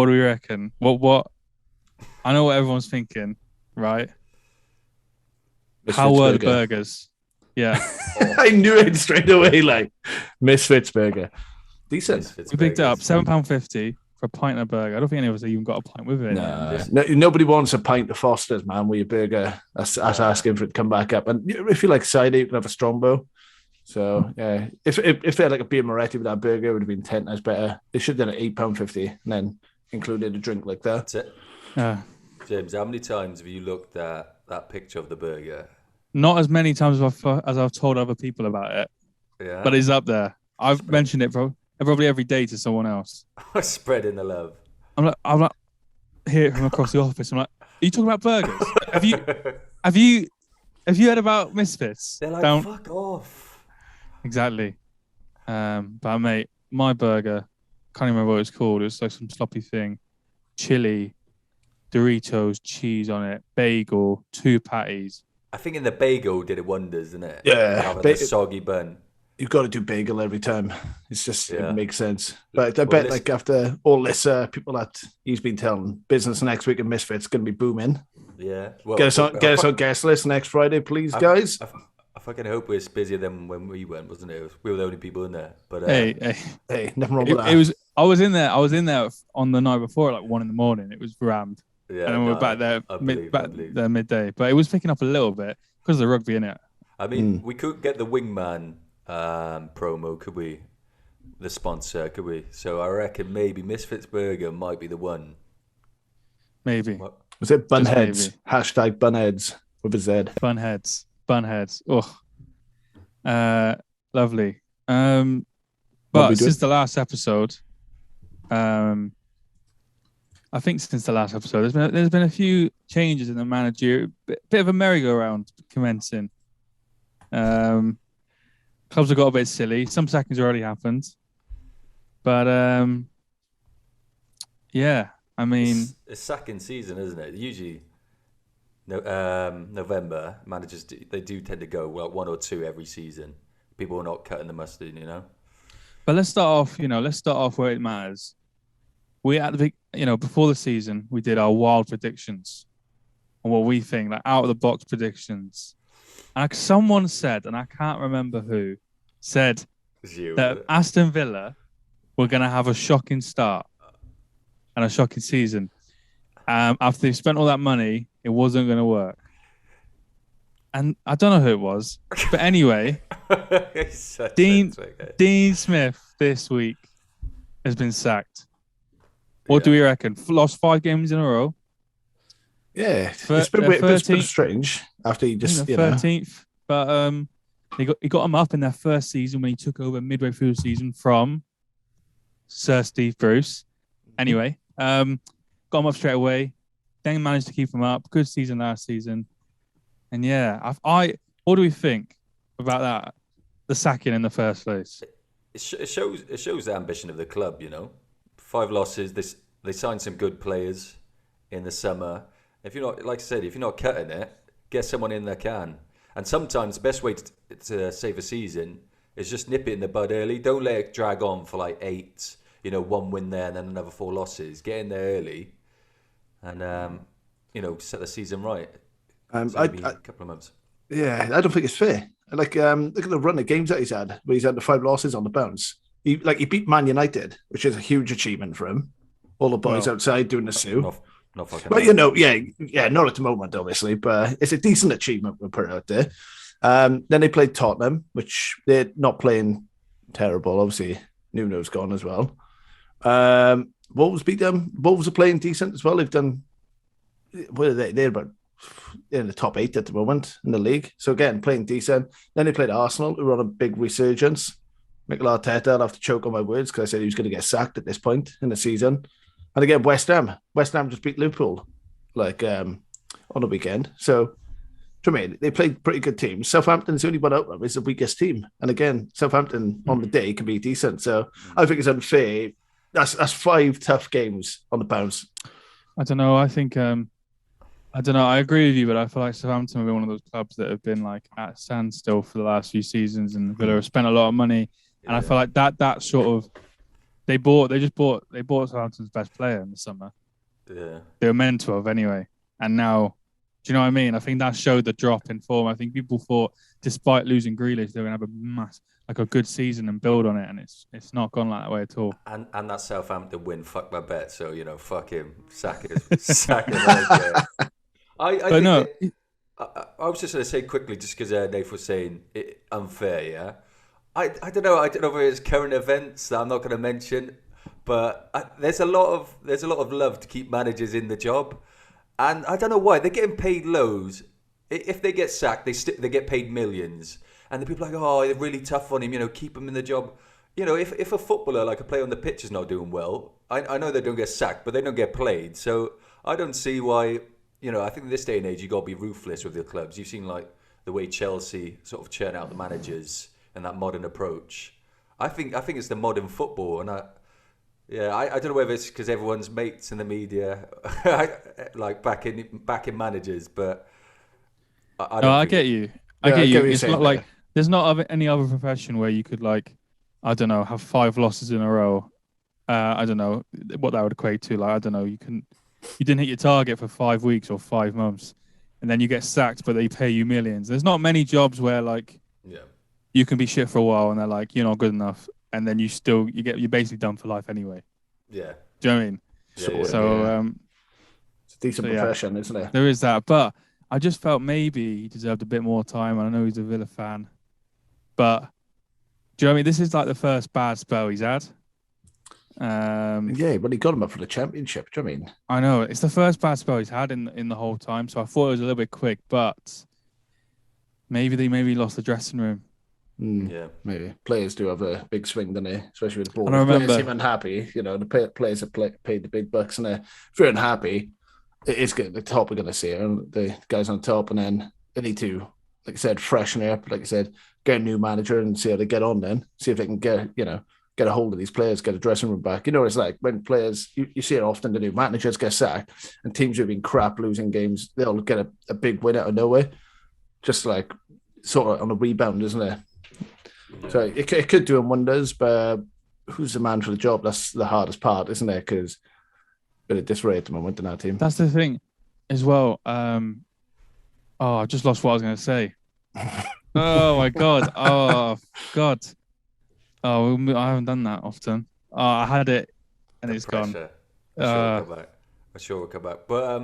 What do we reckon? What? I know what everyone's thinking, right? How were the burgers? Yeah. I knew it straight away, like Misfits burger. Decent. Misfits We picked it up, burgers. £7.50 for a pint of burger. I don't think any of us even got a pint with it. No, nobody wants a pint of Foster's, man, with your burger. That's asking for it to come back up. And if you like cider, you can have a Strongbow. So, yeah, if they had like a beer Moretti with that burger, it would have been 10 times better. They should have done it £8.50 and then included a drink like that. That's it. James, how many times have you looked at that picture of the burger? Not as many times as I've told other people about it. Yeah. But it's up there. I've mentioned it probably every day to someone else. Spreading the love. I'm like, hear it from across the office. I'm like, are you talking about burgers? Have you heard about Misfits? They're like, fuck off. Exactly. But mate, my burger, can't even remember what it's called. It was like some sloppy thing. Chili, Doritos, cheese on it, bagel, 2 patties. I think in the bagel did it wonders, didn't it? Yeah. The soggy bun. You've got to do bagel every time. It's just, it makes sense. But I bet like after all this, people that he's been telling, business next week at Misfits going to be booming. Yeah. Well, get us on guest list next Friday, please, guys. I fucking hope it's busier than when we went, wasn't it? We were the only people in there. But hey, nothing wrong with that. I was in there on the night before at like 1 a.m. It was rammed. Yeah, and then we were back there midday. But it was picking up a little bit because of the rugby in it. I mean, we could get the Wingman promo, could we? The sponsor, could we? So I reckon maybe Misfits Burger might be the one. Maybe. What? Was it Bunheads? Hashtag Bunheads with a Z. Bunheads. Oh, lovely. But since the last episode, I think since the last episode, there's been a few changes in the manager. Bit of a merry-go-round commencing. Clubs have got a bit silly. Some sackings already happened, but yeah. I mean, it's sacking season, isn't it? Usually, November managers they do tend to go well 1 or 2 every season. People are not cutting the mustard, But let's start off where it matters. We at the before the season we did our wild predictions on what we think, like out of the box predictions. And someone said, and I can't remember who, said that Aston Villa were going to have a shocking start and a shocking season. After they spent all that money, it wasn't going to work. And I don't know who it was, but anyway, Dean Smith this week has been sacked. What do we reckon? Lost 5 games in a row. Yeah, it's been strange after he just 13th, but he got him up in their first season when he took over midway through the season from Sir Steve Bruce. Anyway, got him up straight away. Then managed to keep him up. Good season last season, and yeah, what do we think about that? The sacking in the first place. It shows the ambition of the club. 5 losses. They signed some good players in the summer. If you're not, like I said, if you're not cutting it, get someone in that can. And sometimes the best way to save a season is just nip it in the bud early. Don't let it drag on for like 8, 1 win there and then another 4 losses. Get in there early and, set the season right. A couple of months. Yeah, I don't think it's fair. Like, look at the run of games that he's had, where he's had the 5 losses on the bounce. He beat Man United, which is a huge achievement for him. All the boys outside doing the sue. Not fucking. But not at the moment, obviously. But it's a decent achievement we'll put out there. Then they played Tottenham, which they're not playing terrible. Obviously, Nuno's gone as well. Wolves beat them. Wolves are playing decent as well. They've done. What are they? They're about in the top 8 at the moment in the league. So again, playing decent. Then they played Arsenal, who were on a big resurgence. Mikel Arteta, I'll have to choke on my words because I said he was going to get sacked at this point in the season. And again, West Ham just beat Liverpool on the weekend. So, to me, they played pretty good teams. Southampton's the only one out there is the weakest team. And again, Southampton on the day can be decent. So I think it's unfair. That's 5 tough games on the bounce. I don't know. I think I don't know. I agree with you, but I feel like Southampton have been one of those clubs that have been like at standstill for the last few seasons, and Villa have spent a lot of money. And I feel like that sort of They bought Southampton's best player in the summer. Yeah. They were meant to have anyway. And now, do you know what I mean? I think that showed the drop in form. I think people thought, despite losing Grealish, they were going to have a good season and build on it, and it's not gone that way at all. And that Southampton win fucked my bet. So fuck him, sack him. I was just going to say quickly, just because Dave was saying it unfair. Yeah, I don't know. I don't know if it's current events that I'm not going to mention, but there's a lot of love to keep managers in the job, and I don't know why they're getting paid loads. If they get sacked, they get paid millions. And the people are like, oh, they're really tough on him, keep him in the job. If a footballer, like a player on the pitch, is not doing well, I know they don't get sacked, but they don't get played. So I don't see why, I think in this day and age, you've got to be ruthless with your clubs. You've seen, like, the way Chelsea sort of churn out the managers and that modern approach. I think it's the modern football. And I don't know whether it's because everyone's mates in the media, like back in managers, but I get you. I get you. It's not like there's not any other profession where you could, like, I don't know, have 5 losses in a row. I don't know what that would equate to. Like, I don't know, you didn't hit your target for 5 weeks or 5 months, and then you get sacked, but they pay you millions. There's not many jobs where, like, you can be shit for a while and they're like, you're not good enough, and then you're basically done for life anyway. Yeah. Do you know what I mean? It's a decent profession, isn't it? There is that, but I just felt maybe he deserved a bit more time. I know he's a Villa fan, but do you know what I mean? This is like the first bad spell he's had. But he got him up for the championship. Do you know what I mean? I know it's the first bad spell he's had in the whole time. So I thought it was a little bit quick, but maybe they lost the dressing room. Yeah, maybe players do have a big swing, don't they? Especially with the ball. I remember players seem unhappy. The players have paid the big bucks, and if they're unhappy, it is good. The top are going to see it, and the guys on top, and then they need to, like I said, freshen it up. Like I said, get a new manager and see how they get on. Then see if they can get a hold of these players, get a dressing room back. It's like when players, you see it often. The new managers get sacked, and teams who've been crap losing games, they'll get a big win out of nowhere, just like sort of on a rebound, isn't it? So it could do him wonders, but who's the man for the job? That's the hardest part, isn't it? Because bit of disarray at the moment in our team. That's the thing as well. I just lost what I was going to say. Oh my god. Oh god. Oh, I haven't done that often. I had it and it's gone. I'm sure we'll come back. But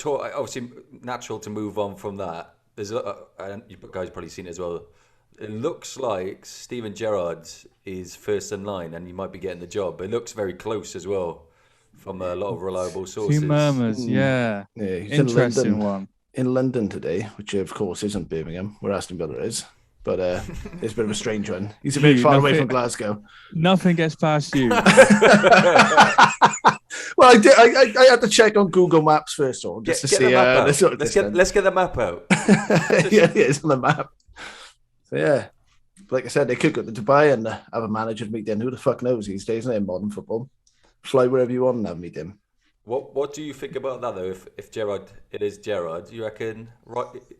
obviously natural to move on from that. There's and you guys have probably seen it as well. It looks like Steven Gerrard is first in line and he might be getting the job. It looks very close as well from a lot of reliable sources. Few murmurs, yeah. He's interesting one. In London today, which of course isn't Birmingham, where Aston Villa is. But it's a bit of a strange one. He's a bit far away from Glasgow. Nothing gets past you. Well, I did. I had to check on Google Maps first of all, just to see. Let's get the map out. It's on the map. So yeah, like I said, they could go to Dubai and have a manager meet him. Who the fuck knows these days? Isn't it, in modern football? Fly wherever you want and have meet him. What do you think about that though? If Gerrard, it is Gerrard, you reckon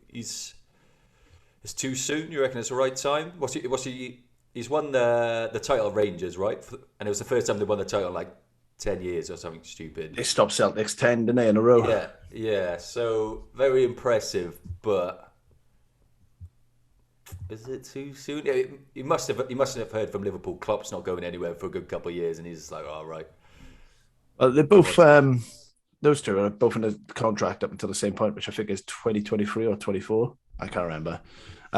it's too soon? You reckon it's the right time? He's won the title of Rangers, right? And it was the first time they won the title in like 10 years or something stupid. They stopped Celtics 10, didn't they, in a row? Yeah. So very impressive, but is it too soon? He must have heard from Liverpool. Klopp's not going anywhere for a good couple of years, and he's just like, all right. Well, they're both. Those two are both in a contract up until the same point, which I think is 2023 or 24. I can't remember.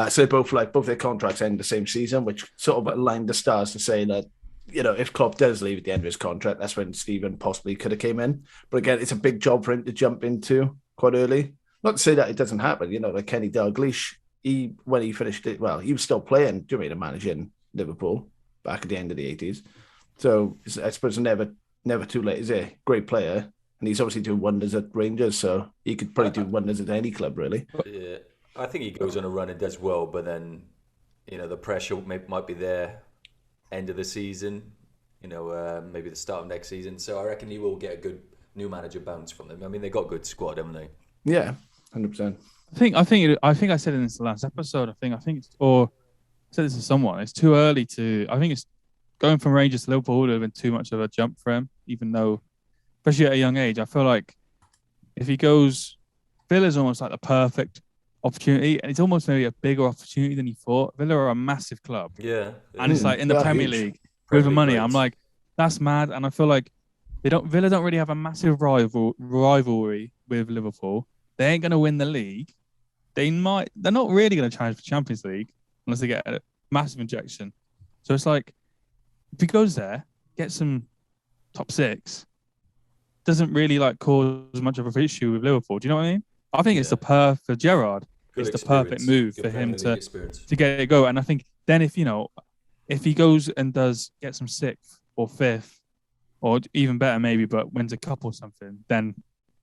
So they both their contracts end the same season, which sort of aligned the stars to say that, if Klopp does leave at the end of his contract, that's when Steven possibly could have came in. But again, it's a big job for him to jump into quite early. Not to say that it doesn't happen, like Kenny Dalglish, when he finished it, well, he was still playing, managing Liverpool back at the end of the 80s. So I suppose never too late, is he? Great player. And he's obviously doing wonders at Rangers, so he could probably do wonders at any club, really. Yeah, I think he goes on a run and does well, but then, the pressure might be there end of the season, maybe the start of next season. So I reckon he will get a good new manager bounce from them. I mean, they got a good squad, haven't they? Yeah, 100%. I think I said it in this last episode. I think I said this to someone. It's too early to. I think it's going from Rangers to Liverpool would have been too much of a jump for him, even though, especially at a young age, I feel like if he goes, Villa's almost like the perfect opportunity, and it's almost maybe a bigger opportunity than he thought. Villa are a massive club. Yeah. And it's like in the Premier League with the money. I'm like, that's mad. And I feel like Villa don't really have a massive rivalry with Liverpool. They ain't gonna win the league. They're not really gonna challenge for Champions League unless they get a massive injection. So it's like if he goes there, gets some top 6, doesn't really like cause much of an issue with Liverpool. Do you know what I mean? I think it's for Gerrard. It's the perfect move for him to get it go. And I think then if he goes and get some 6th or 5th, or even better maybe, but wins a cup or something, then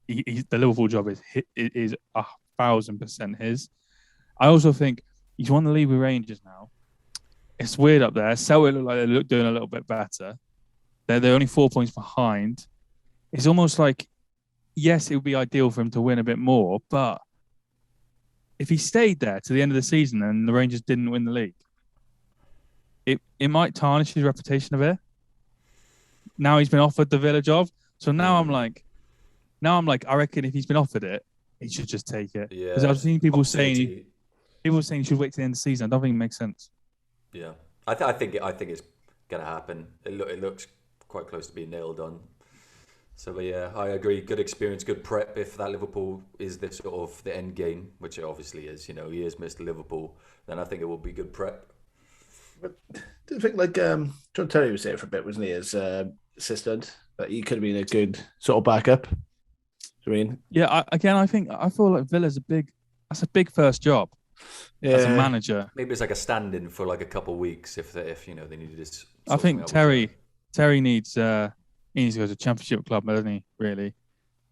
the Liverpool job is 1,000% his. I also think he's won the league with Rangers now. It's weird up there. Celtic look like they're doing a little bit better. They're only 4 points behind. It's almost like, yes, it would be ideal for him to win a bit more, but if he stayed there to the end of the season and the Rangers didn't win the league, it might tarnish his reputation a bit. Now he's been offered the Villa job, so now I'm like, I reckon if he's been offered it, he should just take it. Yeah. Because I've seen people saying he should wait to the end of the season. I don't think it makes sense. Yeah, I think it's gonna happen. It looks quite close to being nailed on. So, but yeah, I agree. Good experience, good prep. If that Liverpool is the sort of the end game, which it obviously is, he is Mr. Liverpool, then I think it will be good prep. But do you think John Terry was there for a bit, wasn't he, as assistant? That he could have been a good sort of backup. I mean, yeah. I feel like Villa's that's a big first job. Yeah. As a manager, maybe it's like a stand-in for like a couple of weeks if they needed this. I think Terry needs. He needs to go to a championship club, doesn't he, really?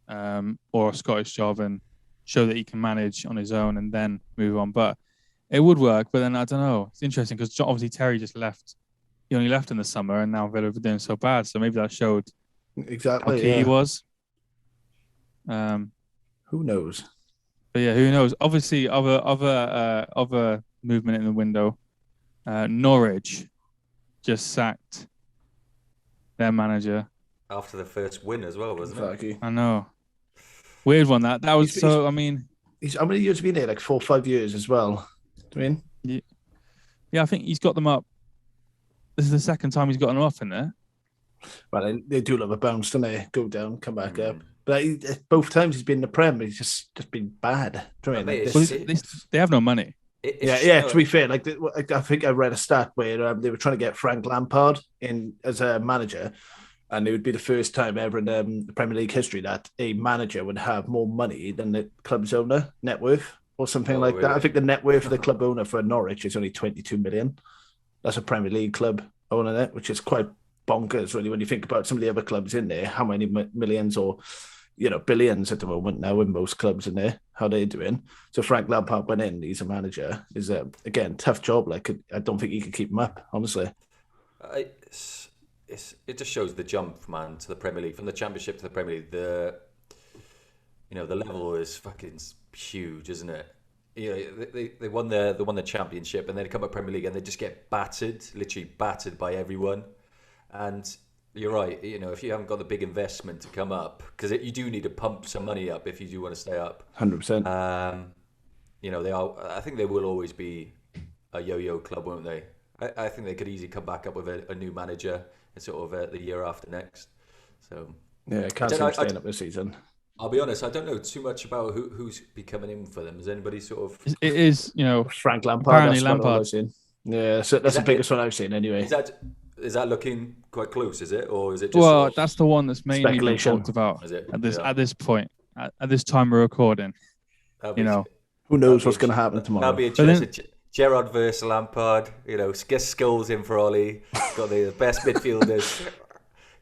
Or a Scottish job and show that he can manage on his own and then move on. But it would work, but then I don't know. It's interesting because obviously Terry just left. He only left in the summer and now Villa are doing so bad. So maybe that showed exactly how key he was. Who knows? But yeah, who knows? Obviously, other movement in the window. Norwich just sacked their manager. After the first win as well, wasn't it? I know. Weird one, that was so. I mean, how many years have been there? Like 4 or 5 years as well. Do you mean? Yeah, I think he's got them up. This is the second time he's gotten them up in there. Well, they do love a bounce, don't they? Go down, come back up. But both times he's been in the Prem, he's just been bad. Do you mean? They have no money. Yeah. To be fair, I think I read a stat where they were trying to get Frank Lampard in as a manager. And it would be the first time ever in the Premier League history that a manager would have more money than the club's owner, net worth, or something like that. I think the net worth of the club owner for Norwich is only 22 million. That's a Premier League club owning it, which is quite bonkers, really, when you think about some of the other clubs in there, how many millions or billions at the moment now in most clubs in there, how they're doing. So Frank Lampard went in, he's a manager. Is again, tough job. I don't think he could keep him up, honestly. It just shows the jump, man, to the Premier League, from the Championship to the Premier League. The level is fucking huge, isn't it? They won the Championship and then they come up Premier League and they just get literally battered by everyone. And you're right, if you haven't got the big investment to come up, because you do need to pump some money up if you do want to stay up. 100%. They are. I think they will always be a yo-yo club, won't they? I think they could easily come back up with a new manager. It's sort of the year after next. So yeah, I can't see them staying up this season. I'll be honest, I don't know too much about who's be coming in for them. Is anybody sort of? It is, Frank Lampard. Apparently Lampard. Yeah, so that's the biggest one I've seen anyway. Is that looking quite close? Is it, or is it just? Well, that's the one that's mainly been talked about at this point, at this time we're recording. Who knows what's going to happen tomorrow? That'll be interesting. Gerrard versus Lampard, get Scholes in for Ollie. Got the best midfielders.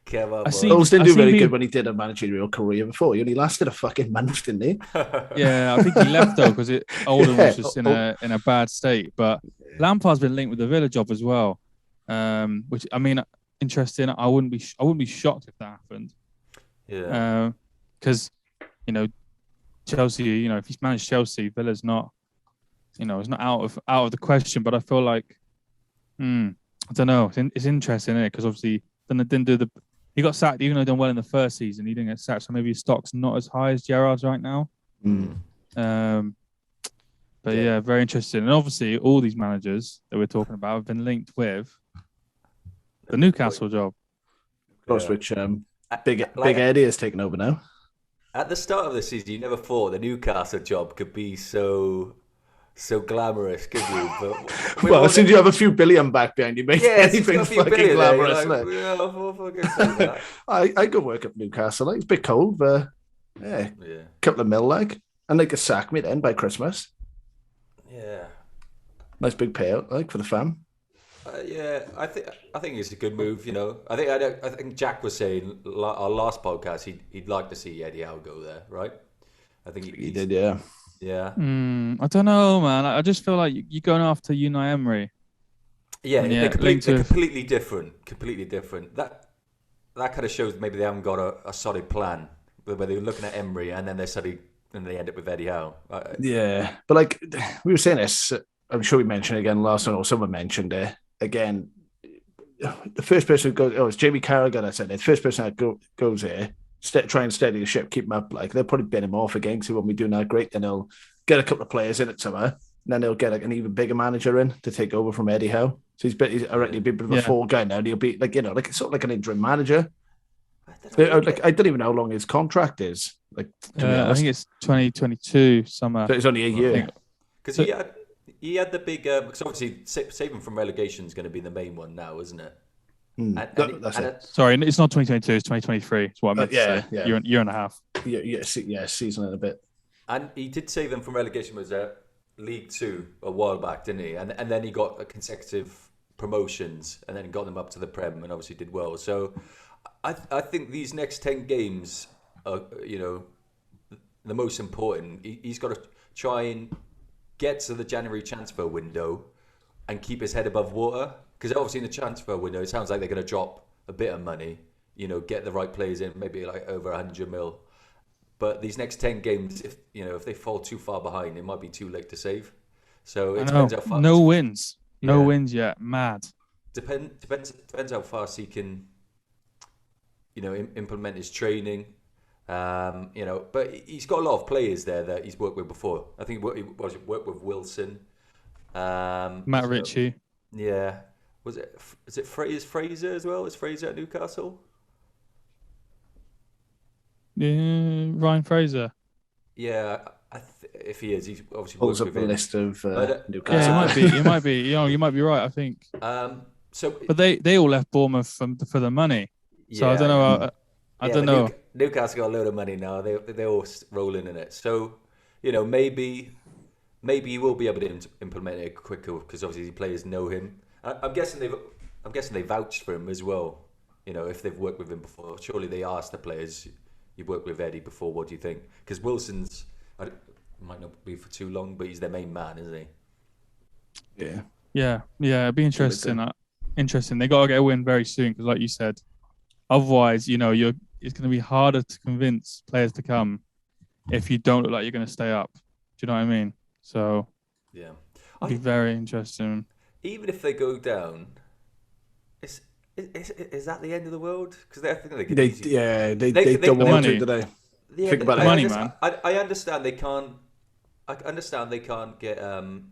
Scholes didn't do very good when he did a managerial career before. He only lasted a fucking month, didn't he? Yeah, I think he left though because Oldham was just in a bad state. But Lampard's been linked with the Villa job as well, which I mean, interesting. I wouldn't be shocked if that happened. Yeah, because Chelsea, if he's managed Chelsea, Villa's not. It's not out of the question, but I feel like, I I don't know. It's interesting, isn't it? Because obviously, then they didn't do the. He got sacked, even though he done well in the first season. He didn't get sacked, so maybe his stock's not as high as Gerrard's right now. But yeah, very interesting. And obviously, all these managers that we're talking about have been linked with the Newcastle job. Of course, which Big Eddie has taken over now. At the start of the season, you never thought the Newcastle job could be so glamorous, could you? But well, as soon as you have a few billion back behind you, make anything fucking glamorous. I go work at Newcastle. Like, it's a bit cold, but couple of mil, like, and they could sack me then by Christmas. Yeah, nice big payout, like, for the fam. I think it's a good move. You know, I think Jack was saying our last podcast he'd like to see Eddie Howe go there, right? I think he did, yeah. Yeah. I don't know, man. I just feel like you're going after Unai Emery. Yeah, they're completely different. Completely different. That kind of shows maybe they haven't got a solid plan. Where they're looking at Emery and then they end up with Eddie Howe. Yeah, but like we were saying this, I'm sure we mentioned it again last one, or someone mentioned it again. The first person who goes, it's Jamie Carragher that said it. The first person that goes here, try and steady the ship, keep him up. Like, they'll probably bin him off again because he won't be doing that great. Then they'll get a couple of players in at summer, and then they'll get an even bigger manager in to take over from Eddie Howe. So I reckon he'll be a bit of a fall guy now. And he'll be like, sort of like an interim manager. I don't even know how long his contract is. Like, I think it's 2022 summer. So it's only a year. Because he had the big. Because obviously, saving from relegation is going to be the main one now, isn't it? That's it. Sorry, it's not 2022. It's 2023. It's what I meant to say. Yeah. Year and a half. Yeah, season and a bit. And he did save them from relegation. Was League Two a while back, didn't he? And then he got consecutive promotions, and then got them up to the Prem, and obviously did well. So I think these next 10 games are, the most important. He's got to try and get to the January transfer window and keep his head above water. Because obviously in the transfer window, it sounds like they're going to drop a bit of money, get the right players in, maybe like over 100 mil. But these next 10 games, if they fall too far behind, it might be too late to save. So it depends how fast. No wins yet. Mad. Depends how fast he can, implement his training. But he's got a lot of players there that he's worked with before. I think he worked with Wilson, Matt Ritchie. Yeah. Is it Fraser as well? Is Fraser at Newcastle? Yeah, Ryan Fraser. Yeah, if he is, he's obviously pulls up the list of Newcastle. Yeah, he might be. You might be right. I think. But they all left Bournemouth for the money. So I don't know. I don't know. Newcastle got a load of money now. They're all rolling in it. So maybe he will be able to implement it quicker because obviously the players know him. I'm guessing they vouched for him as well. If they've worked with him before, surely they asked the players, "You've worked with Eddie before. What do you think?" Because Wilson's might not be for too long, but he's their main man, isn't he? Yeah. It'd be interesting. Interesting. They got to get a win very soon because, like you said, otherwise, it's going to be harder to convince players to come if you don't look like you're going to stay up. Do you know what I mean? So yeah, it'd be very interesting. Even if they go down, is that the end of the world? Because I think they don't want to, do they? Yeah, think about the money, man. I understand they can't. I understand they can't get.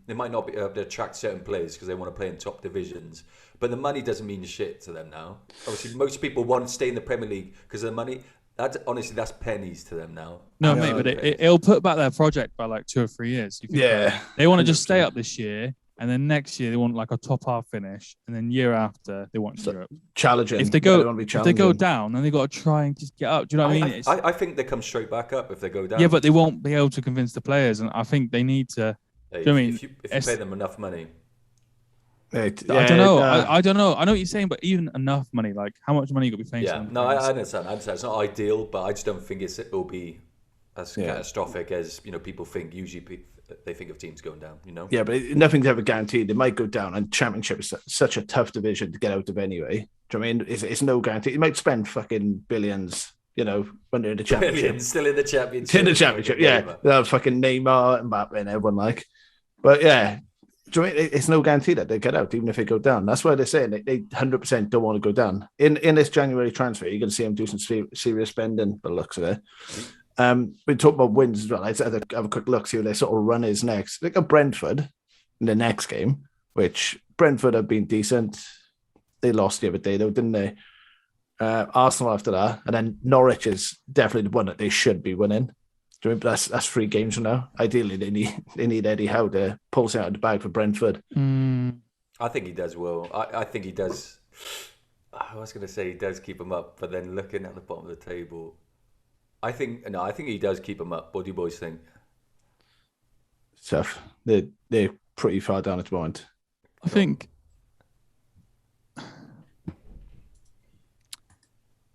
They might not be able to attract certain players because they want to play in top divisions. But the money doesn't mean shit to them now. Obviously, most people want to stay in the Premier League because of the money. That's pennies to them now. No, mate, but it'll put back their project by like 2 or 3 years. They want to just stay up this year. And then next year they want like a top half finish, and then year after they want Europe. Challenging. If they go down, then they got to try and just get up. Do you know what I mean? I think they come straight back up if they go down. Yeah, but they won't be able to convince the players, and I think they need to. If you pay them enough money. I don't know. I don't know. I know what you're saying, but even enough money, like how much money you got to be paying? Yeah, no, I understand. It's not ideal, but I just don't think it will be as catastrophic as people think. Usually, they think of teams going down. Yeah, but nothing's ever guaranteed. They might go down, and Championship is such a tough division to get out of anyway. Do you know what I mean? It's no guarantee. You might spend fucking billions. When they're in the Championship, billions still in the Championship. In the Championship, yeah. They'll fucking Neymar and Mbappe and everyone like. But yeah. Do you know, it's no guarantee that they get out, even if they go down. That's why they're saying they 100% don't want to go down. In this January transfer, you're going to see them do some serious spending, by the looks of it. We talk about wins as well. Let's have a quick look, see what their sort of run is next. They got Brentford in the next game, which Brentford have been decent. They lost the other day, though, didn't they? Arsenal after that, and then Norwich is definitely the one that they should be winning. Do you remember that's 3 games from now? Ideally, they need Eddie Howe to pull something out of the bag for Brentford. I think he does well. I think he does. I was going to say he does keep them up, but then looking at the bottom of the table, I think he does keep them up. What do you boys think? Tough. They're pretty far down at the moment. I think.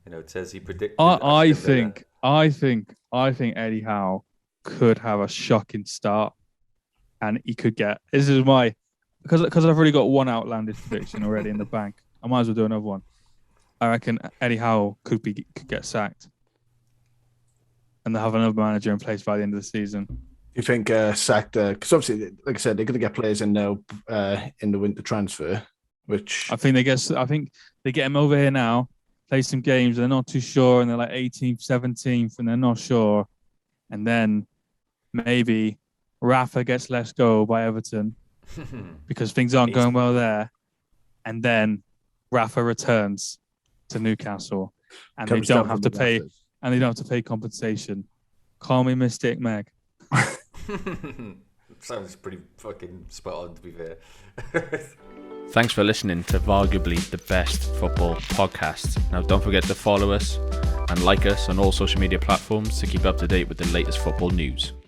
It says he predicted. I think Eddie Howe could have a shocking start, and he could get. This is my because I've already got one outlandish prediction already in the bank. I might as well do another one. I reckon Eddie Howe could get sacked, and they'll have another manager in place by the end of the season. Do you think sacked? Because obviously, like I said, they're going to get players in now in the winter transfer. Which I think they get him over here now. Play some games, they're not too sure, and they're like 18th, 17th, and they're not sure. And then maybe Rafa gets let go by Everton because things aren't going well there. And then Rafa returns to Newcastle, and they don't have to pay compensation. Call me Mystic Meg. Sounds pretty fucking spot on, to be fair. Thanks for listening to VARguably the best football podcast. Now don't forget to follow us and like us on all social media platforms to keep up to date with the latest football news.